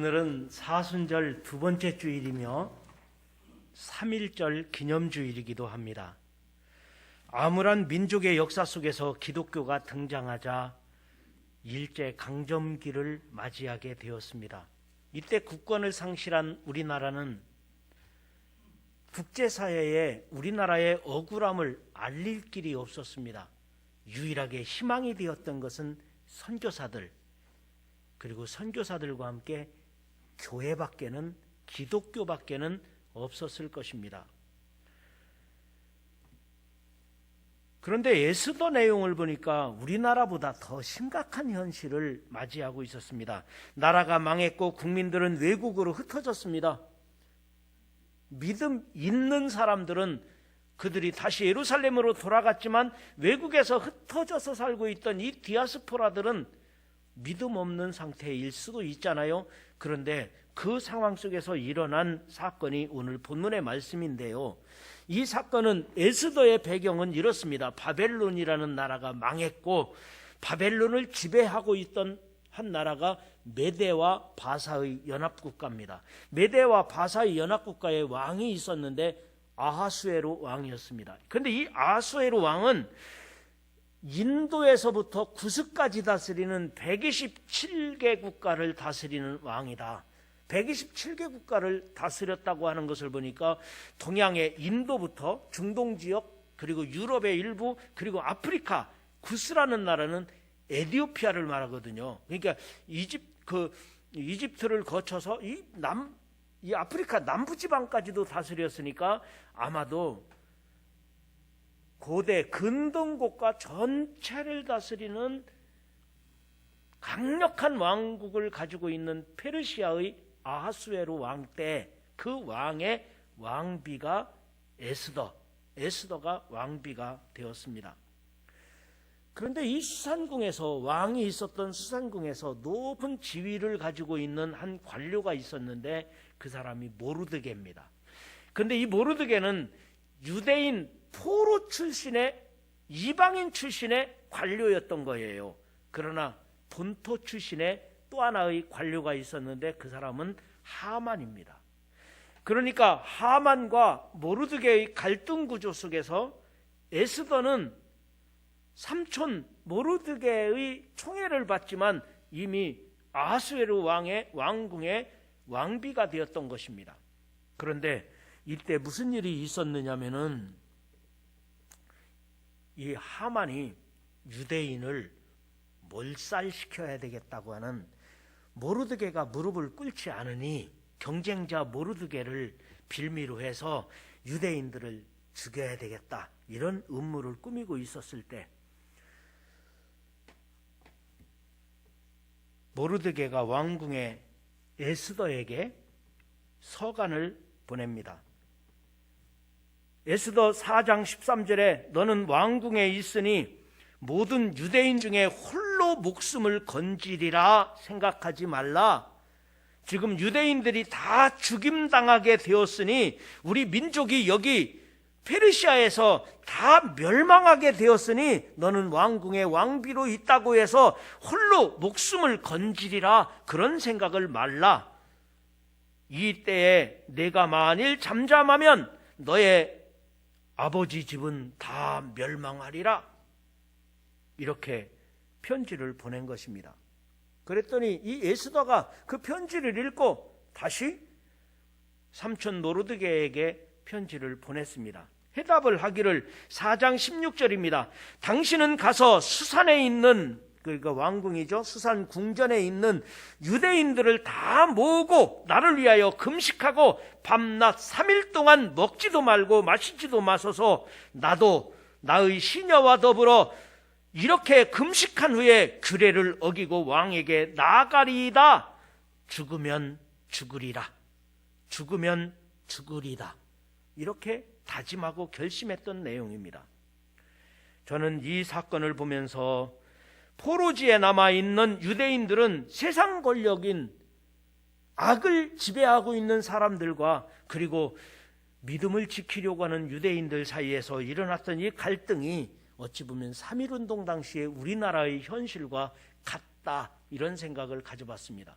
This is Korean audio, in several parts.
오늘은 사순절 두 번째 주일이며 3.1절 기념주일이기도 합니다. 암울한 민족의 역사 속에서 기독교가 등장하자 일제 강점기를 맞이하게 되었습니다. 이때 국권을 상실한 우리나라는 국제사회에 우리나라의 억울함을 알릴 길이 없었습니다. 유일하게 희망이 되었던 것은 선교사들, 그리고 선교사들과 함께 교회밖에는, 기독교밖에는 없었을 것입니다. 그런데 에스더 내용을 보니까 우리나라보다 더 심각한 현실을 맞이하고 있었습니다. 나라가 망했고 국민들은 외국으로 흩어졌습니다. 믿음 있는 사람들은 그들이 다시 예루살렘으로 돌아갔지만 외국에서 흩어져서 살고 있던 이 디아스포라들은 믿음 없는 상태일 수도 있잖아요. 그런데 그 상황 속에서 일어난 사건이 오늘 본문의 말씀인데요. 이 사건은 에스더의 배경은 이렇습니다. 바벨론이라는 나라가 망했고 바벨론을 지배하고 있던 한 나라가 메대와 바사의 연합국가입니다. 메대와 바사의 연합국가의 왕이 있었는데 아하수에로 왕이었습니다. 그런데 이 아하수에로 왕은 인도에서부터 구스까지 다스리는 127개 국가를 다스리는 왕이다. 127개 국가를 다스렸다고 하는 것을 보니까 동양의 인도부터 중동 지역, 그리고 유럽의 일부, 그리고 아프리카, 구스라는 나라는 에티오피아를 말하거든요. 그러니까 이집트를 거쳐서 이 아프리카 남부 지방까지도 다스렸으니까 아마도 고대 근동국가 전체를 다스리는 강력한 왕국을 가지고 있는 페르시아의 아하수에로 왕 때 그 왕의 왕비가 에스더가 왕비가 되었습니다. 그런데 이 수산궁에서, 왕이 있었던 수산궁에서 높은 지위를 가지고 있는 한 관료가 있었는데 그 사람이 모르드게입니다. 그런데 이 모르드게는 유대인 포로 출신의, 이방인 출신의 관료였던 거예요. 그러나 본토 출신의 또 하나의 관료가 있었는데 그 사람은 하만입니다. 그러니까 하만과 모르드게의 갈등 구조 속에서 에스더는 삼촌 모르드게의 총애를 받지만 이미 아하수에로 왕의 왕궁의 왕비가 되었던 것입니다. 그런데 이때 무슨 일이 있었느냐면은 이 하만이 유대인을 몰살시켜야 되겠다고 하는, 모르드게가 무릎을 꿇지 않으니 경쟁자 모르드게를 빌미로 해서 유대인들을 죽여야 되겠다, 이런 음모를 꾸미고 있었을 때 모르드게가 왕궁의 에스더에게 서간을 보냅니다. 에스더 4장 13절에 너는 왕궁에 있으니 모든 유대인 중에 홀로 목숨을 건지리라 생각하지 말라. 지금 유대인들이 다 죽임당하게 되었으니, 우리 민족이 여기 페르시아에서 다 멸망하게 되었으니 너는 왕궁의 왕비로 있다고 해서 홀로 목숨을 건지리라, 그런 생각을 말라. 이때에 내가 만일 잠잠하면 너의 아버지 집은 다 멸망하리라. 이렇게 편지를 보낸 것입니다. 그랬더니 이 에스더가 그 편지를 읽고 다시 삼촌 모르드게에게 편지를 보냈습니다. 해답을 하기를 4장 16절입니다. 당신은 가서 수산에 있는, 그러니까 왕궁이죠, 수산 궁전에 있는 유대인들을 다 모으고 나를 위하여 금식하고 밤낮 3일 동안 먹지도 말고 마시지도 마소서 나도 나의 시녀와 더불어 이렇게 금식한 후에 규례를 어기고 왕에게 나아가리이다. 죽으면 죽으리라. 죽으면 죽으리다. 이렇게 다짐하고 결심했던 내용입니다. 저는 이 사건을 보면서 포로지에 남아있는 유대인들은 세상 권력인 악을 지배하고 있는 사람들과 그리고 믿음을 지키려고 하는 유대인들 사이에서 일어났던 이 갈등이 어찌 보면 3.1운동 당시에 우리나라의 현실과 같다, 이런 생각을 가져봤습니다.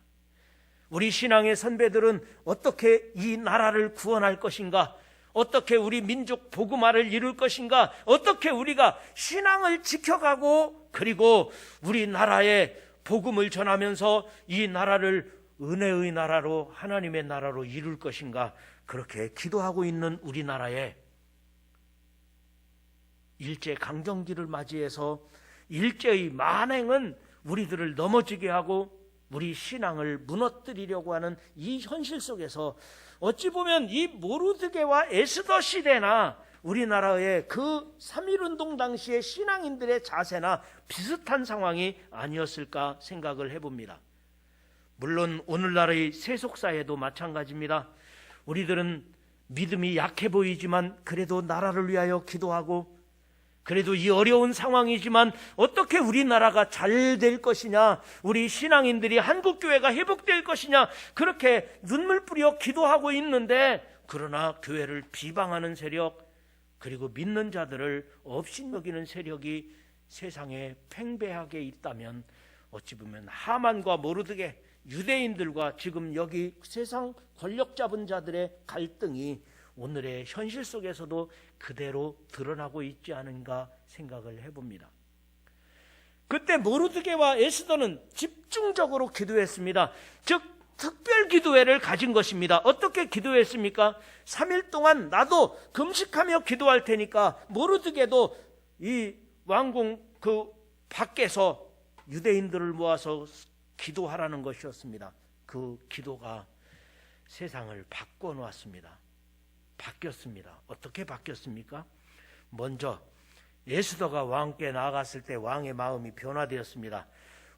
우리 신앙의 선배들은 어떻게 이 나라를 구원할 것인가? 어떻게 우리 민족 복음화를 이룰 것인가? 어떻게 우리가 신앙을 지켜가고 그리고 우리나라에 복음을 전하면서 이 나라를 은혜의 나라로, 하나님의 나라로 이룰 것인가? 그렇게 기도하고 있는 우리나라에 일제 강점기를 맞이해서 일제의 만행은 우리들을 넘어지게 하고 우리 신앙을 무너뜨리려고 하는 이 현실 속에서 어찌 보면 이 모르드게와 에스더 시대나 우리나라의 그 3.1운동 당시의 신앙인들의 자세나 비슷한 상황이 아니었을까 생각을 해봅니다. 물론 오늘날의 세속사에도 마찬가지입니다. 우리들은 믿음이 약해 보이지만 그래도 나라를 위하여 기도하고, 그래도 이 어려운 상황이지만 어떻게 우리나라가 잘 될 것이냐, 우리 신앙인들이 한국교회가 회복될 것이냐, 그렇게 눈물 뿌려 기도하고 있는데, 그러나 교회를 비방하는 세력, 그리고 믿는 자들을 업신여기는 세력이 세상에 팽배하게 있다면 어찌 보면 하만과 모르드게, 유대인들과 지금 여기 세상 권력 잡은 자들의 갈등이 오늘의 현실 속에서도 그대로 드러나고 있지 않은가 생각을 해봅니다. 그때 모르드게와 에스더는 집중적으로 기도했습니다. 즉 특별 기도회를 가진 것입니다. 어떻게 기도했습니까? 3일 동안 나도 금식하며 기도할 테니까 모르드게도 이 왕궁 그 밖에서 유대인들을 모아서 기도하라는 것이었습니다. 그 기도가 세상을 바꿔놓았습니다. 바뀌었습니다. 어떻게 바뀌었습니까? 먼저 에스더가 왕께 나아갔을 때 왕의 마음이 변화되었습니다.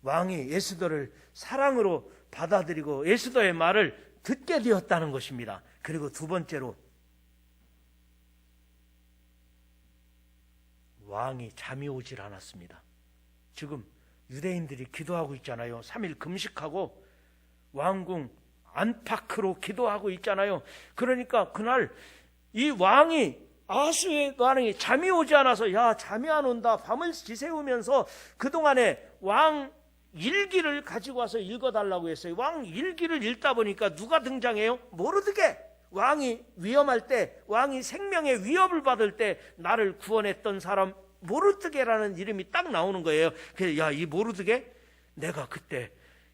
왕이 에스더를 사랑으로 받아들이고 에스더의 말을 듣게 되었다는 것입니다. 그리고 두 번째로 왕이 잠이 오질 않았습니다. 지금 유대인들이 기도하고 있잖아요. 3일 금식하고 왕궁 안팎으로 기도하고 있잖아요. 그러니까 그날 이 왕이, 아수의 왕이 잠이 오지 않아서 야 잠이 안 온다 밤을 지새우면서 그동안에 왕 일기를 가지고 와서 읽어달라고 했어요. 왕 일기를 읽다 보니까 누가 등장해요? 모르드게. 왕이 위험할 때, 왕이 생명의 위협을 받을 때 나를 구원했던 사람 모르드게라는 이름이 딱 나오는 거예요. 그래서 야, 이 모르드게, 내가 그때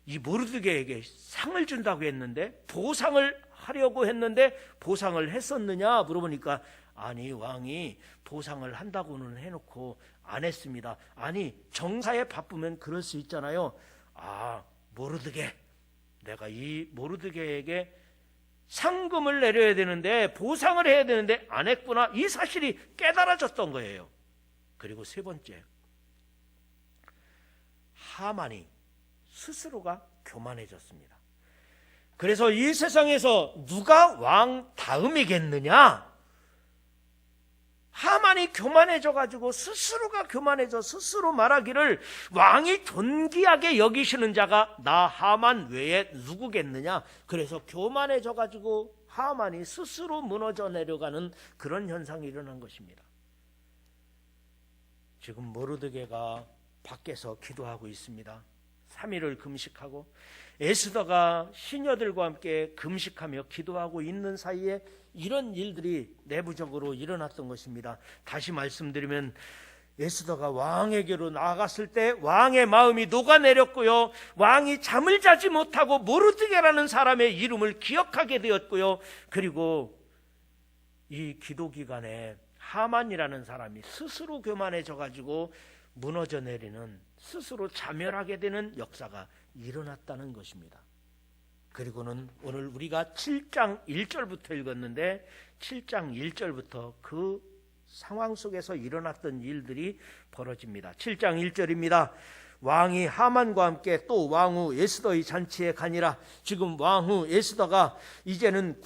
이 모르드게에게 상을 준다고 했는데, 보상을 하려고 했는데 보상을 했었느냐 물어보니까 아니, 왕이 보상을 한다고는 해놓고 안 했습니다. 아니, 정사에 바쁘면 그럴 수 있잖아요. 아, 모르드게, 내가 이 모르드게에게 상금을 내려야 되는데, 보상을 해야 되는데 안 했구나, 이 사실이 깨달아졌던 거예요. 그리고 세 번째, 하만이 스스로가 교만해졌습니다. 그래서 이 세상에서 누가 왕 다음이겠느냐? 하만이 교만해져가지고 스스로가 교만해져 스스로 말하기를 왕이 존귀하게 여기시는 자가 나 하만 외에 누구겠느냐? 그래서 교만해져가지고 하만이 스스로 무너져 내려가는 그런 현상이 일어난 것입니다. 지금 모르드게가 밖에서 기도하고 있습니다. 3일을 금식하고 에스더가 시녀들과 함께 금식하며 기도하고 있는 사이에 이런 일들이 내부적으로 일어났던 것입니다. 다시 말씀드리면 에스더가 왕에게로 나아갔을 때 왕의 마음이 녹아내렸고요, 왕이 잠을 자지 못하고 모르드게라는 사람의 이름을 기억하게 되었고요, 그리고 이 기도 기간에 하만이라는 사람이 스스로 교만해져 가지고 무너져 내리는, 스스로 자멸하게 되는 역사가 일어났다는 것입니다. 그리고는 오늘 우리가 7장 1절부터 읽었는데 7장 1절부터 그 상황 속에서 일어났던 일들이 벌어집니다. 7장 1절입니다. 왕이 하만과 함께 또 왕후 에스더의 잔치에 가니라. 지금 왕후 에스더가 이제는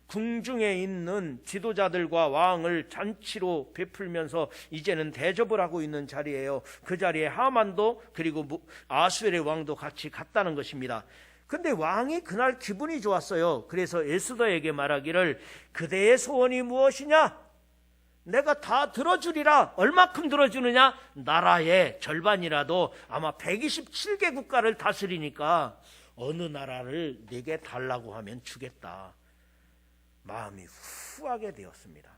궁중에 있는 지도자들과 왕을 잔치로 베풀면서 이제는 대접을 하고 있는 자리예요. 그 자리에 하만도 그리고 아수엘의 왕도 같이 갔다는 것입니다. 근데 왕이 그날 기분이 좋았어요. 그래서 에스더에게 말하기를 그대의 소원이 무엇이냐? 내가 다 들어주리라. 얼마큼 들어주느냐? 나라의 절반이라도, 아마 127개 국가를 다스리니까 어느 나라를 내게 달라고 하면 주겠다. 마음이 후하게 되었습니다.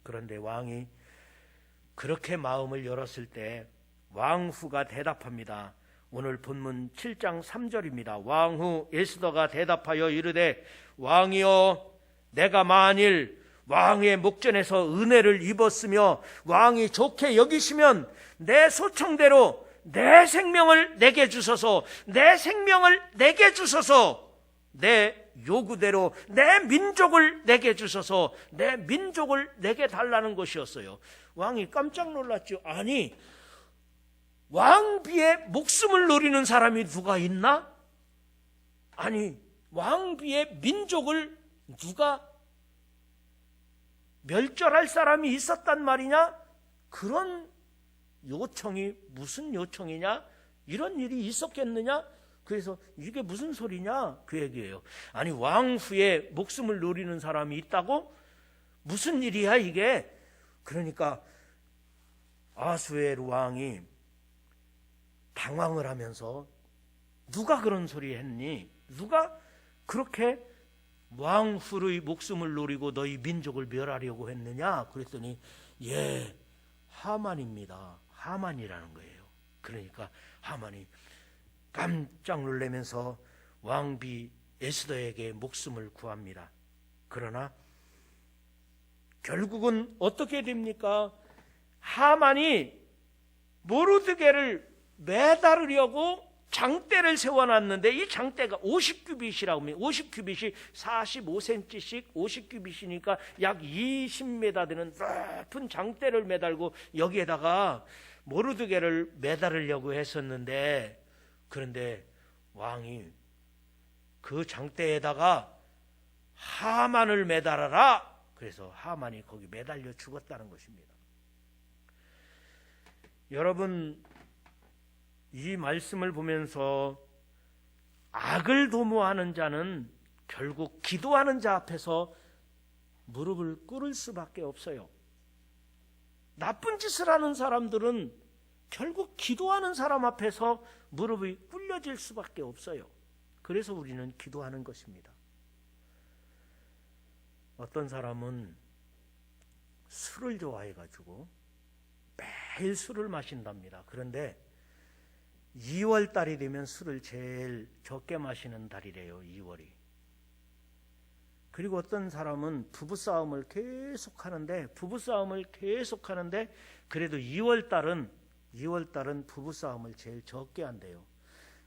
그런데 왕이 그렇게 마음을 열었을 때 왕후가 대답합니다. 오늘 본문 7장 3절입니다. 왕후 에스더가 대답하여 이르되 왕이여, 내가 만일 왕의 목전에서 은혜를 입었으며 왕이 좋게 여기시면 내 소청대로 내 생명을 내게 주소서, 내 생명을 내게 주소서, 내 요구대로 내 민족을 내게 주소서, 내 민족을 내게 달라는 것이었어요. 왕이 깜짝 놀랐죠. 아니, 왕비의 목숨을 노리는 사람이 누가 있나? 아니, 왕비의 민족을 누가 멸절할 사람이 있었단 말이냐? 그런 요청이 무슨 요청이냐? 이런 일이 있었겠느냐? 그래서 이게 무슨 소리냐? 그 얘기예요. 아니, 왕후의 목숨을 노리는 사람이 있다고? 무슨 일이야 이게? 그러니까 아수에로 왕이 당황을 하면서 누가 그런 소리 했니? 누가 그렇게 왕후의 목숨을 노리고 너희 민족을 멸하려고 했느냐? 그랬더니 예, 하만입니다. 하만이라는 거예요. 그러니까 하만이 깜짝 놀라면서 왕비 에스더에게 목숨을 구합니다. 그러나 결국은 어떻게 됩니까? 하만이 모르드게를 매달으려고 장대를 세워놨는데 이 장대가 50규빗이라고 합니다. 50규빗이 45cm씩 50규빗이니까 약 20m 되는 높은 장대를 매달고 여기에다가 모르드게를 매달으려고 했었는데, 그런데 왕이 그 장대에다가 하만을 매달아라. 그래서 하만이 거기 매달려 죽었다는 것입니다. 여러분, 이 말씀을 보면서 악을 도모하는 자는 결국 기도하는 자 앞에서 무릎을 꿇을 수밖에 없어요. 나쁜 짓을 하는 사람들은 결국 기도하는 사람 앞에서 무릎이 꿇려질 수밖에 없어요. 그래서 우리는 기도하는 것입니다. 어떤 사람은 술을 좋아해가지고 매일 술을 마신답니다. 그런데 2월 달이 되면 술을 제일 적게 마시는 달이래요. 2월이. 그리고 어떤 사람은 부부싸움을 계속하는데 그래도 2월 달은 부부싸움을 제일 적게 한대요.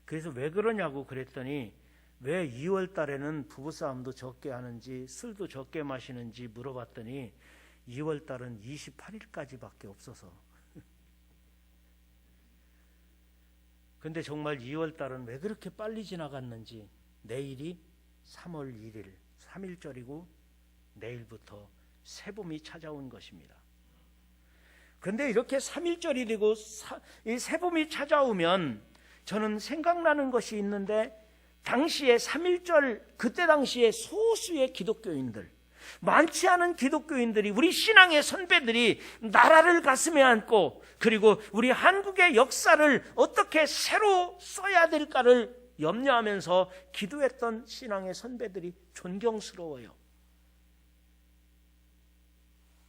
그래서 왜 그러냐고 그랬더니 왜 2월 달에는 부부싸움도 적게 하는지 술도 적게 마시는지 물어봤더니 2월 달은 28일까지밖에 없어서. 근데 정말 2월 달은 왜 그렇게 빨리 지나갔는지, 내일이 3월 1일 3일절이고 내일부터 새봄이 찾아온 것입니다. 그런데 이렇게 3일절이 되고 이 새봄이 찾아오면 저는 생각나는 것이 있는데, 당시에 3일절, 그때 당시에 소수의 기독교인들, 많지 않은 기독교인들이, 우리 신앙의 선배들이 나라를 가슴에 안고 그리고 우리 한국의 역사를 어떻게 새로 써야 될까를 염려하면서 기도했던 신앙의 선배들이 존경스러워요.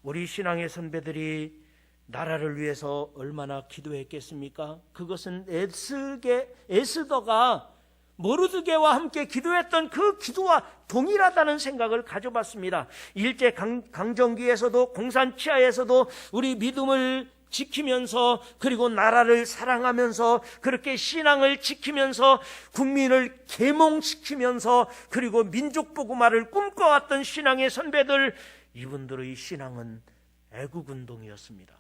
우리 신앙의 선배들이 나라를 위해서 얼마나 기도했겠습니까? 그것은 에스더가 모르드게와 함께 기도했던 그 기도와 동일하다는 생각을 가져봤습니다. 일제 강점기에서도 공산치하에서도 우리 믿음을 지키면서 그리고 나라를 사랑하면서 그렇게 신앙을 지키면서 국민을 계몽시키면서 그리고 민족복음화를 꿈꿔왔던 신앙의 선배들, 이분들의 신앙은 애국운동이었습니다.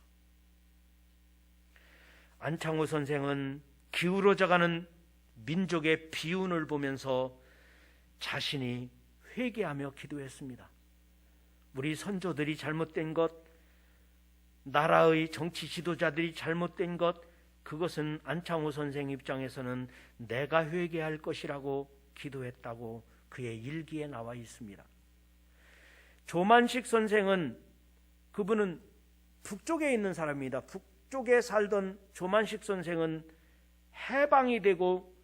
안창호 선생은 기울어져가는 민족의 비운을 보면서 자신이 회개하며 기도했습니다. 우리 선조들이 잘못된 것, 나라의 정치 지도자들이 잘못된 것, 그것은 안창호 선생 입장에서는 내가 회개할 것이라고 기도했다고 그의 일기에 나와 있습니다. 조만식 선생은, 그분은 북쪽에 있는 사람입니다. 북쪽에 살던 조만식 선생은 해방이 되고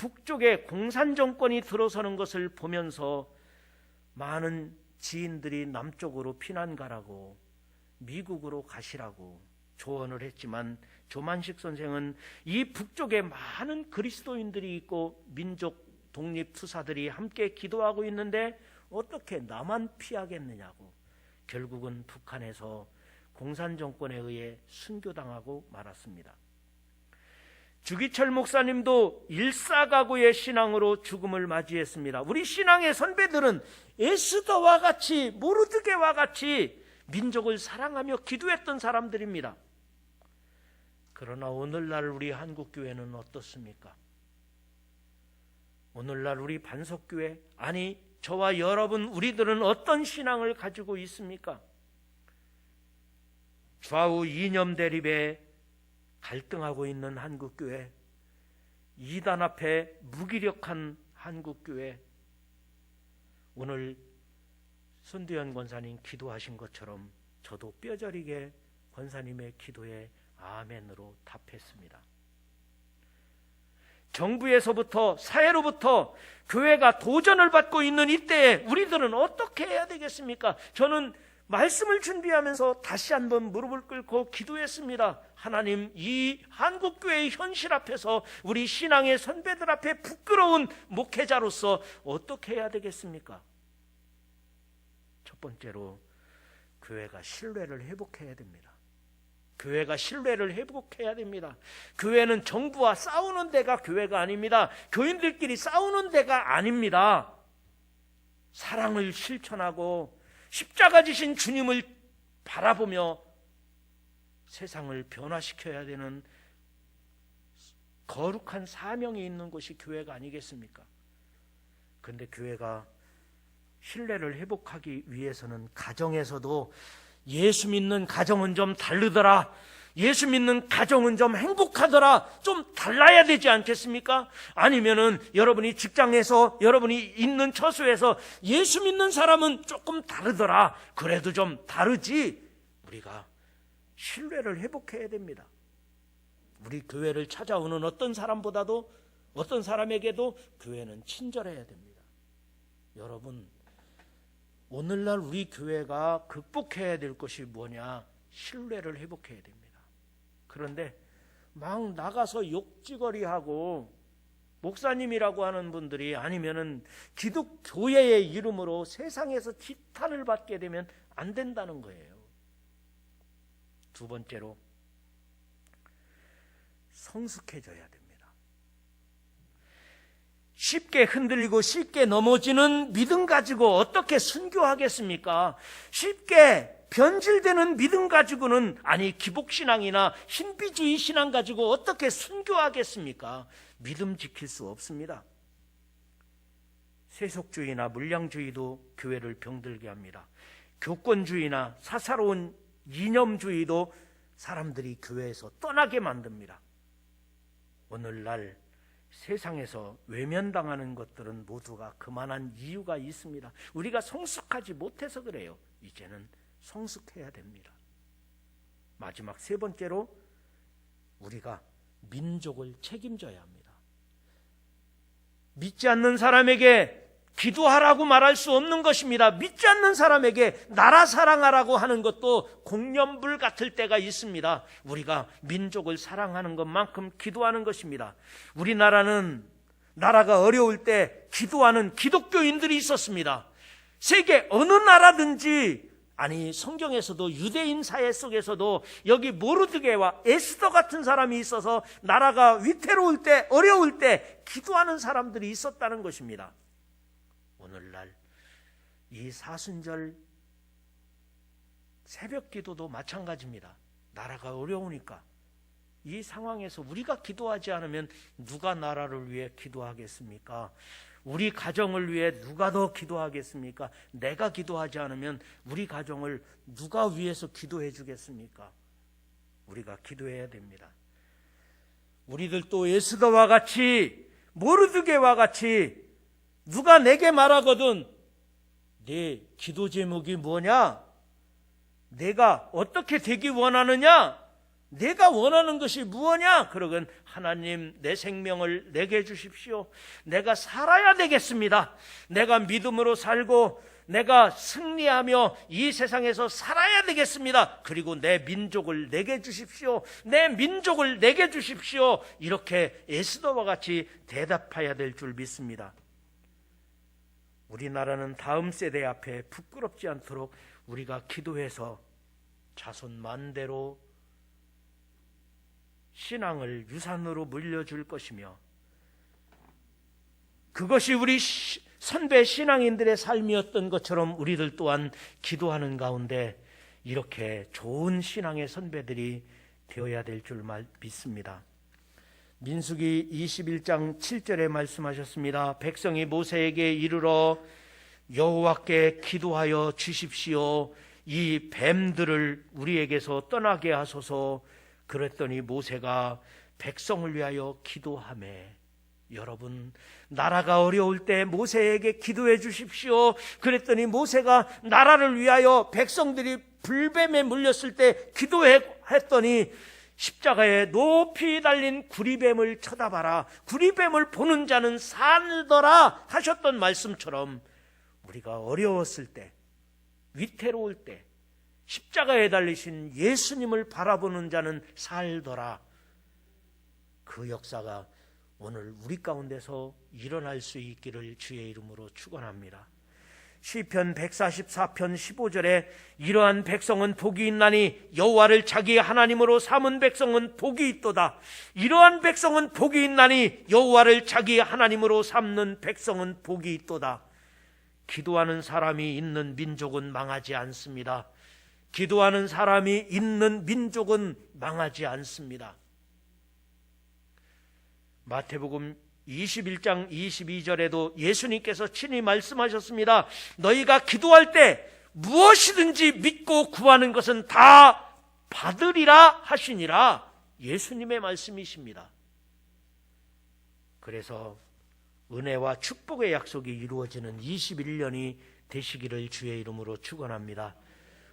북쪽에 공산 정권이 들어서는 것을 보면서 많은 지인들이 남쪽으로 피난 가라고, 미국으로 가시라고 조언을 했지만 조만식 선생은 이 북쪽에 많은 그리스도인들이 있고 민족 독립 투사들이 함께 기도하고 있는데 어떻게 나만 피하겠느냐고, 결국은 북한에서 공산 정권에 의해 순교당하고 말았습니다. 주기철 목사님도 일사가구의 신앙으로 죽음을 맞이했습니다. 우리 신앙의 선배들은 에스더와 같이, 모르드게와 같이 민족을 사랑하며 기도했던 사람들입니다. 그러나 오늘날 우리 한국교회는 어떻습니까? 오늘날 우리 반석교회, 아니 저와 여러분 우리들은 어떤 신앙을 가지고 있습니까? 좌우 이념 대립에 갈등하고 있는 한국교회, 이단 앞에 무기력한 한국교회, 오늘 손두현 권사님 기도하신 것처럼 저도 뼈저리게 권사님의 기도에 아멘으로 답했습니다. 정부에서부터, 사회로부터 교회가 도전을 받고 있는 이때에 우리들은 어떻게 해야 되겠습니까? 저는 말씀을 준비하면서 다시 한번 무릎을 꿇고 기도했습니다. 하나님, 이 한국교회의 현실 앞에서 우리 신앙의 선배들 앞에 부끄러운 목회자로서 어떻게 해야 되겠습니까? 첫 번째로 교회가 신뢰를 회복해야 됩니다. 교회가 신뢰를 회복해야 됩니다. 교회는 정부와 싸우는 데가 교회가 아닙니다. 교인들끼리 싸우는 데가 아닙니다. 사랑을 실천하고 십자가 지신 주님을 바라보며 세상을 변화시켜야 되는 거룩한 사명이 있는 곳이 교회가 아니겠습니까? 그런데 교회가 신뢰를 회복하기 위해서는 가정에서도 예수 믿는 가정은 좀 다르더라, 예수 믿는 가정은 좀 행복하더라, 좀 달라야 되지 않겠습니까? 아니면은 여러분이 직장에서, 여러분이 있는 처소에서 예수 믿는 사람은 조금 다르더라, 그래도 좀 다르지. 우리가 신뢰를 회복해야 됩니다. 우리 교회를 찾아오는 어떤 사람보다도, 어떤 사람에게도 교회는 친절해야 됩니다. 여러분, 오늘날 우리 교회가 극복해야 될 것이 뭐냐? 신뢰를 회복해야 됩니다. 그런데 막 나가서 욕지거리하고 목사님이라고 하는 분들이, 아니면은 기독교회의 이름으로 세상에서 지탄을 받게 되면 안 된다는 거예요. 두 번째로 성숙해져야 됩니다. 쉽게 흔들리고 쉽게 넘어지는 믿음 가지고 어떻게 순교하겠습니까? 쉽게 변질되는 믿음 가지고는, 아니 기복신앙이나 신비주의 신앙 가지고 어떻게 순교하겠습니까? 믿음 지킬 수 없습니다. 세속주의나 물량주의도 교회를 병들게 합니다. 교권주의나 사사로운 이념주의도 사람들이 교회에서 떠나게 만듭니다. 오늘날 세상에서 외면당하는 것들은 모두가 그만한 이유가 있습니다. 우리가 성숙하지 못해서 그래요. 이제는 성숙해야 됩니다. 마지막 세 번째로 우리가 민족을 책임져야 합니다. 믿지 않는 사람에게 기도하라고 말할 수 없는 것입니다. 믿지 않는 사람에게 나라 사랑하라고 하는 것도 공연불 같을 때가 있습니다. 우리가 민족을 사랑하는 것만큼 기도하는 것입니다. 우리나라는 나라가 어려울 때 기도하는 기독교인들이 있었습니다. 세계 어느 나라든지, 아니 성경에서도 유대인 사회 속에서도 여기 모르드게와 에스더 같은 사람이 있어서 나라가 위태로울 때, 어려울 때 기도하는 사람들이 있었다는 것입니다. 오늘날 이 사순절 새벽 기도도 마찬가지입니다. 나라가 어려우니까 이 상황에서 우리가 기도하지 않으면 누가 나라를 위해 기도하겠습니까? 우리 가정을 위해 누가 더 기도하겠습니까? 내가 기도하지 않으면 우리 가정을 누가 위해서 기도해 주겠습니까? 우리가 기도해야 됩니다. 우리들도 에스더와 같이, 모르드게와 같이 누가 내게 말하거든 네 기도 제목이 뭐냐? 내가 어떻게 되기 원하느냐? 내가 원하는 것이 무엇냐? 그러건 하나님, 내 생명을 내게 주십시오. 내가 살아야 되겠습니다. 내가 믿음으로 살고 내가 승리하며 이 세상에서 살아야 되겠습니다. 그리고 내 민족을 내게 주십시오. 내 민족을 내게 주십시오. 이렇게 에스더와 같이 대답해야 될 줄 믿습니다. 우리나라는 다음 세대 앞에 부끄럽지 않도록 우리가 기도해서 자손 만대로 신앙을 유산으로 물려줄 것이며, 그것이 우리 선배 신앙인들의 삶이었던 것처럼 우리들 또한 기도하는 가운데 이렇게 좋은 신앙의 선배들이 되어야 될 줄 믿습니다. 민수기 21장 7절에 말씀하셨습니다. 백성이 모세에게 이르러 여호와께 기도하여 주십시오. 이 뱀들을 우리에게서 떠나게 하소서. 그랬더니 모세가 백성을 위하여 기도하매. 여러분, 나라가 어려울 때 모세에게 기도해 주십시오. 그랬더니 모세가 나라를 위하여 백성들이 불뱀에 물렸을 때 기도했더니 십자가에 높이 달린 구리뱀을 쳐다봐라, 구리뱀을 보는 자는 살더라 하셨던 말씀처럼, 우리가 어려웠을 때, 위태로울 때 십자가에 달리신 예수님을 바라보는 자는 살더라. 그 역사가 오늘 우리 가운데서 일어날 수 있기를 주의 이름으로 축원합니다. 시편 144편 15절에 이러한 백성은 복이 있나니 여호와를 자기 하나님으로 삼은 백성은 복이 있도다. 이러한 백성은 복이 있나니 여호와를 자기 하나님으로 삼는 백성은 복이 있도다. 기도하는 사람이 있는 민족은 망하지 않습니다. 기도하는 사람이 있는 민족은 망하지 않습니다. 마태복음 21장 22절에도 예수님께서 친히 말씀하셨습니다. 너희가 기도할 때 무엇이든지 믿고 구하는 것은 다 받으리라 하시니라. 예수님의 말씀이십니다. 그래서 은혜와 축복의 약속이 이루어지는 21년이 되시기를 주의 이름으로 축원합니다.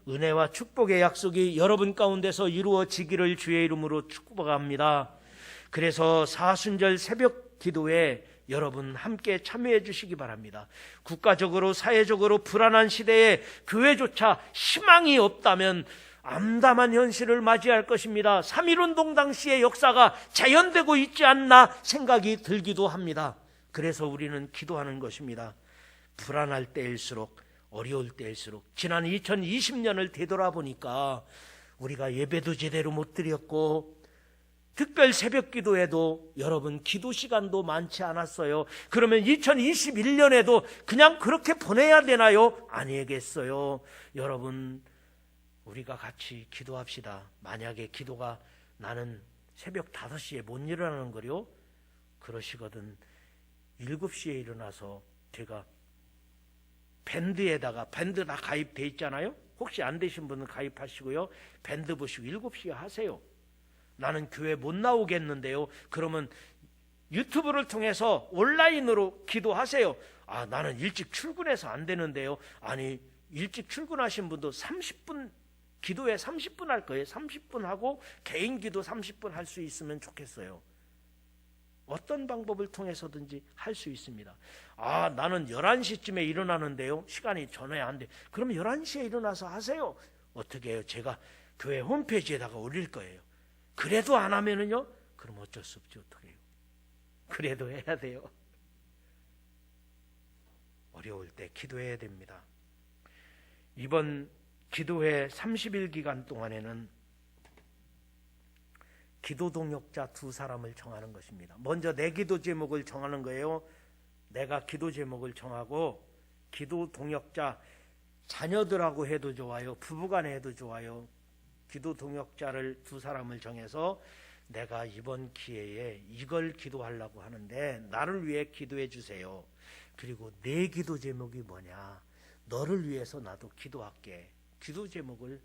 은혜와 축복의 약속이 여러분 가운데서 이루어지기를 주의 이름으로 축복합니다. 그래서 사순절 새벽 기도에 여러분 함께 참여해 주시기 바랍니다. 국가적으로 사회적으로 불안한 시대에 교회조차 희망이 없다면 암담한 현실을 맞이할 것입니다. 3.1운동 당시의 역사가 재현되고 있지 않나 생각이 들기도 합니다. 그래서 우리는 기도하는 것입니다. 불안할 때일수록, 어려울 때일수록, 지난 2020년을 되돌아보니까 우리가 예배도 제대로 못 드렸고 특별 새벽 기도에도 여러분 기도 시간도 많지 않았어요. 그러면 2021년에도 그냥 그렇게 보내야 되나요? 아니겠어요. 여러분, 우리가 같이 기도합시다. 만약에 기도가 나는 새벽 5시에 못 일어나는 거요? 그러시거든 7시에 일어나서 제가 밴드 다 가입돼 있잖아요. 혹시 안 되신 분은 가입하시고요. 밴드 보시고 7시에 하세요. 나는 교회 못 나오겠는데요. 그러면 유튜브를 통해서 온라인으로 기도하세요. 아, 나는 일찍 출근해서 안 되는데요. 아니, 일찍 출근하신 분도 30분 기도회 30분 할 거예요. 30분 하고 개인 기도 30분 할 수 있으면 좋겠어요. 어떤 방법을 통해서든지 할 수 있습니다. 아, 나는 11시쯤에 일어나는데요. 시간이 전에 안 돼. 그럼 11시에 일어나서 하세요. 어떻게 해요? 제가 교회 홈페이지에다가 올릴 거예요. 그래도 안 하면은요? 그럼 어쩔 수 없죠. 어떻게 해요? 그래도 해야 돼요. 어려울 때 기도해야 됩니다. 이번 기도회 30일 기간 동안에는 기도 동역자 2사람을 정하는 것입니다. 먼저 내 기도 제목을 정하는 거예요. 내가 기도 제목을 정하고 기도 동역자, 자녀들하고 해도 좋아요. 부부간에 해도 좋아요. 기도 동역자를 2사람을 정해서 내가 이번 기회에 이걸 기도하려고 하는데 나를 위해 기도해 주세요. 그리고 내 기도 제목이 뭐냐? 너를 위해서 나도 기도할게. 기도 제목을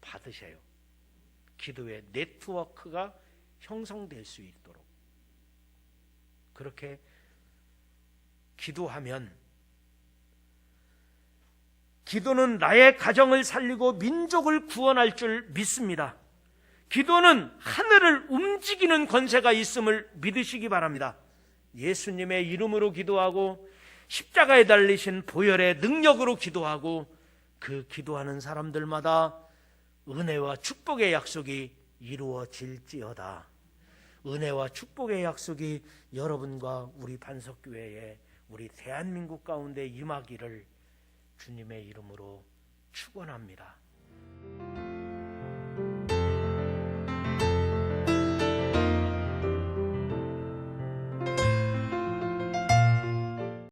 받으세요. 기도의 네트워크가 형성될 수 있도록. 그렇게 기도하면, 기도는 나의 가정을 살리고 민족을 구원할 줄 믿습니다. 기도는 하늘을 움직이는 권세가 있음을 믿으시기 바랍니다. 예수님의 이름으로 기도하고 십자가에 달리신 보혈의 능력으로 기도하고 그 기도하는 사람들마다 은혜와 축복의 약속이 이루어질지어다. 은혜와 축복의 약속이 여러분과 우리 반석교회에, 우리 대한민국 가운데 임하기를 주님의 이름으로 축원합니다.